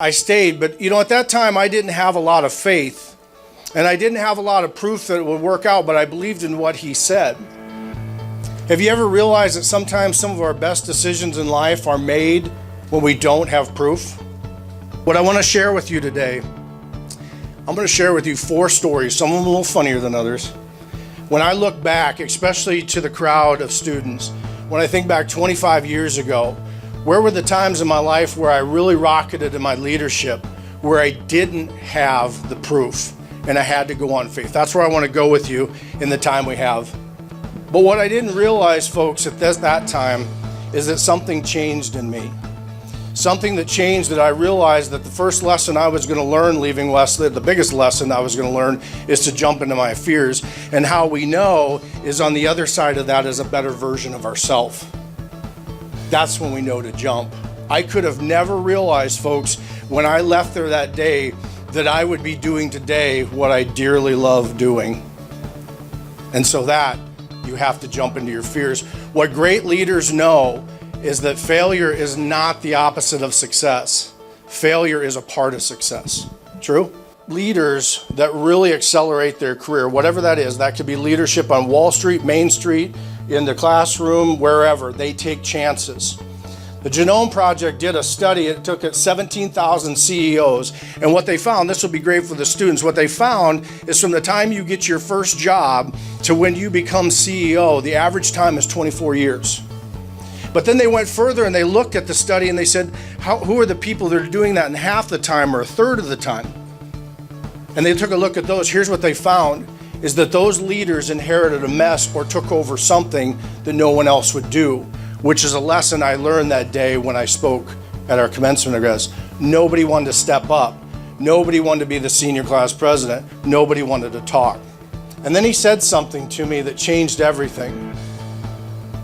I stayed, but at that time I didn't have a lot of faith and I didn't have a lot of proof that it would work out, but I believed in what he said. Have you ever realized that sometimes some of our best decisions in life are made when we don't have proof? What I want to share with you today, I'm going to share with you 4 stories, some of them a little funnier than others. When I look back, especially to the crowd of students, when I think back 25 years ago, where were the times in my life where I really rocketed in my leadership, where I didn't have the proof and I had to go on faith? That's where I want to go with you in the time we have. But what I didn't realize, folks, at that time is that something changed in me. Something that changed, that I realized that the first lesson I was going to learn leaving Wesley, the biggest lesson I was going to learn, is to jump into my fears. And how we know is on the other side of that is a better version of ourselves. That's when we know to jump. I could have never realized, folks, when I left there that day, that I would be doing today what I dearly love doing. And so that you have to jump into your fears. What great leaders know is that failure is not the opposite of success. Failure is a part of success. True? Leaders that really accelerate their career, whatever that is, that could be leadership on Wall Street, Main Street, in the classroom, wherever, they take chances. The Genome Project did a study. It took 17,000 CEOs, and what they found, this will be great for the students, what they found is from the time you get your first job to when you become CEO, the average time is 24 years. But then they went further and they looked at the study and they said, who are the people that are doing that in half the time or a third of the time? And they took a look at those. Here's what they found, is that those leaders inherited a mess or took over something that no one else would do, which is a lesson I learned that day when I spoke at our commencement address. Nobody wanted to step up. Nobody wanted to be the senior class president. Nobody wanted to talk. And then he said something to me that changed everything.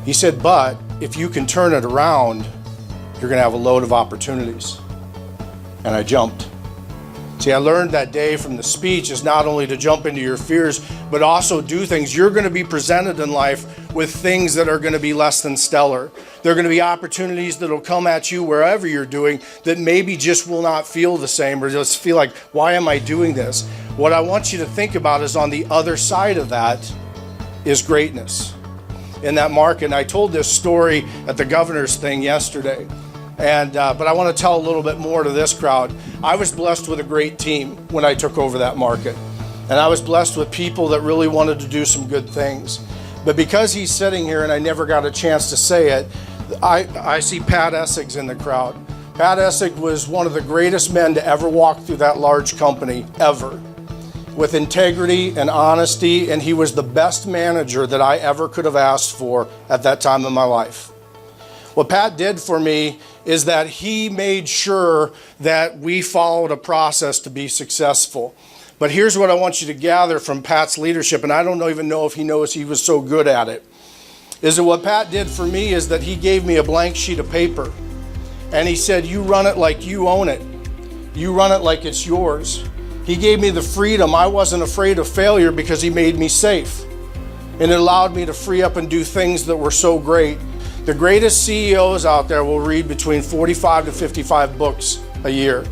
He said, but if you can turn it around, you're going to have a load of opportunities. And I jumped. See, I learned that day from the speech is not only to jump into your fears, but also do things. You're going to be presented in life with things that are going to be less than stellar. There are going to be opportunities that will come at you wherever you're doing that maybe just will not feel the same or just feel like, why am I doing this? What I want you to think about is on the other side of that is greatness in that market. And I told this story at the governor's thing yesterday. But I want to tell a little bit more to this crowd. I was blessed with a great team when I took over that market. And I was blessed with people that really wanted to do some good things. But because he's sitting here and I never got a chance to say it, I see Pat Essig in the crowd. Pat Essig was one of the greatest men to ever walk through that large company, ever. With integrity and honesty, and he was the best manager that I ever could have asked for at that time in my life. What Pat did for me is that he made sure that we followed a process to be successful. But here's what I want you to gather from Pat's leadership, and I don't even know if he knows he was so good at it, is that what Pat did for me is that he gave me a blank sheet of paper, and he said, you run it like you own it. You run it like it's yours. He gave me the freedom. I wasn't afraid of failure because he made me safe. And it allowed me to free up and do things that were so great. The greatest CEOs out there will read between 45 to 55 books a year.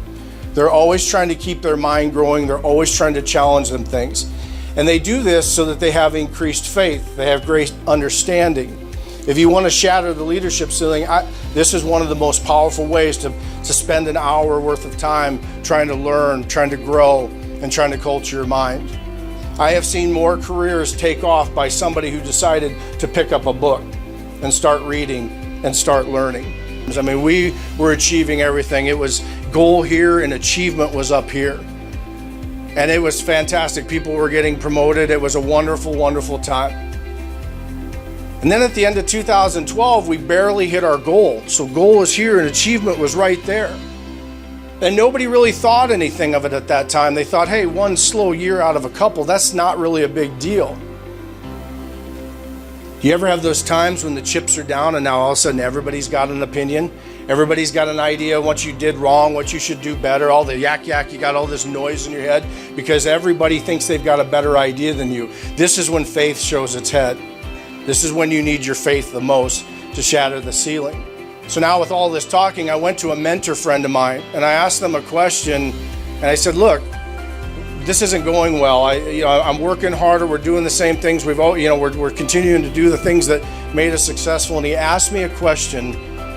They're always trying to keep their mind growing. They're always trying to challenge them things. And they do this so that they have increased faith. They have great understanding. If you want to shatter the leadership ceiling, this is one of the most powerful ways to spend an hour worth of time trying to learn, trying to grow, and trying to culture your mind. I have seen more careers take off by somebody who decided to pick up a book and start reading and start learning. I mean, we were achieving everything. It was goal here and achievement was up here. And it was fantastic. People were getting promoted. It was a wonderful, wonderful time. And then at the end of 2012, we barely hit our goal. So goal was here and achievement was right there. And nobody really thought anything of it at that time. They thought, hey, one slow year out of a couple, that's not really a big deal. You ever have those times when the chips are down and now all of a sudden everybody's got an opinion? Everybody's got an idea of what you did wrong, what you should do better, all the yak, you got all this noise in your head because everybody thinks they've got a better idea than you. This is when faith shows its head. This is when you need your faith the most to shatter the ceiling. So now with all this talking, I went to a mentor friend of mine and I asked them a question, and I said, look, this isn't going well. I'm working harder. We're doing the same things. We're continuing to do the things that made us successful. And he asked me a question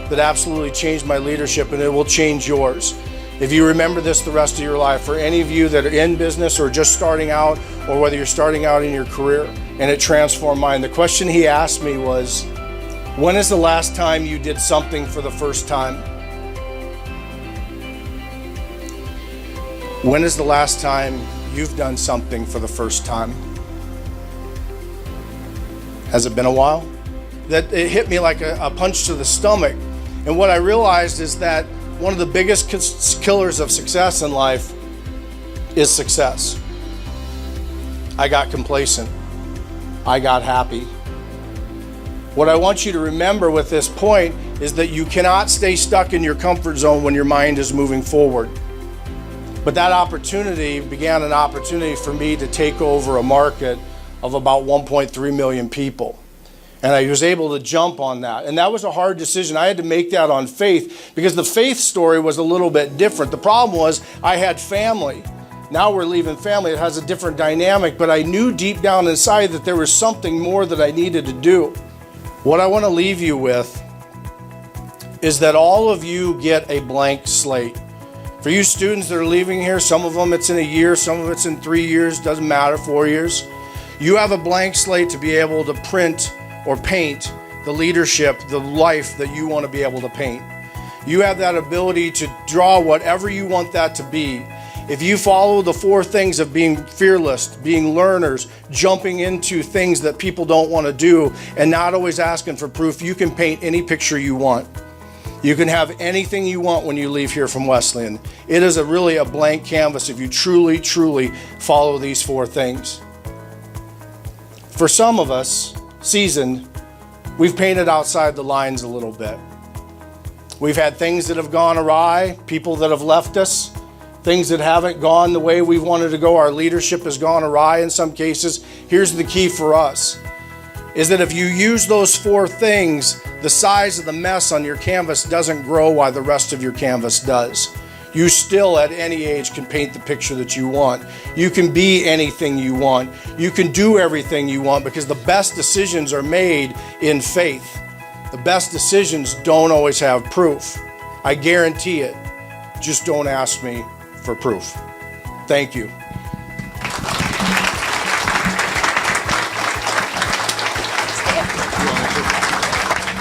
that absolutely changed my leadership, and it will change yours. If you remember this the rest of your life, for any of you that are in business or just starting out, or whether you're starting out in your career, and it transformed mine. The question he asked me was, when is the last time you did something for the first time? When is the last time you've done something for the first time? Has it been a while? That it hit me like a punch to the stomach. And what I realized is that one of the biggest killers of success in life is success. I got complacent. I got happy. What I want you to remember with this point is that you cannot stay stuck in your comfort zone when your mind is moving forward. But that opportunity began an opportunity for me to take over a market of about 1.3 million people. And I was able to jump on that. And that was a hard decision. I had to make that on faith, because the faith story was a little bit different. The problem was I had family. Now we're leaving family. It has a different dynamic, but I knew deep down inside that there was something more that I needed to do. What I want to leave you with is that all of you get a blank slate. For you students that are leaving here, some of them it's in a year, some of it's in 3 years, doesn't matter, 4 years. You have a blank slate to be able to print or paint the leadership, the life that you want to be able to paint. You have that ability to draw whatever you want that to be. If you follow the 4 things of being fearless, being learners, jumping into things that people don't want to do, and not always asking for proof, you can paint any picture you want. You can have anything you want when you leave here from Wesleyan. It is really a blank canvas if you truly, truly follow these 4 things. For some of us, seasoned, we've painted outside the lines a little bit. We've had things that have gone awry, people that have left us, things that haven't gone the way we wanted to go. Our leadership has gone awry in some cases. Here's the key for us, is that if you use those 4 things, the size of the mess on your canvas doesn't grow while the rest of your canvas does. You still, at any age, can paint the picture that you want. You can be anything you want. You can do everything you want, because the best decisions are made in faith. The best decisions don't always have proof. I guarantee it. Just don't ask me for proof. Thank you.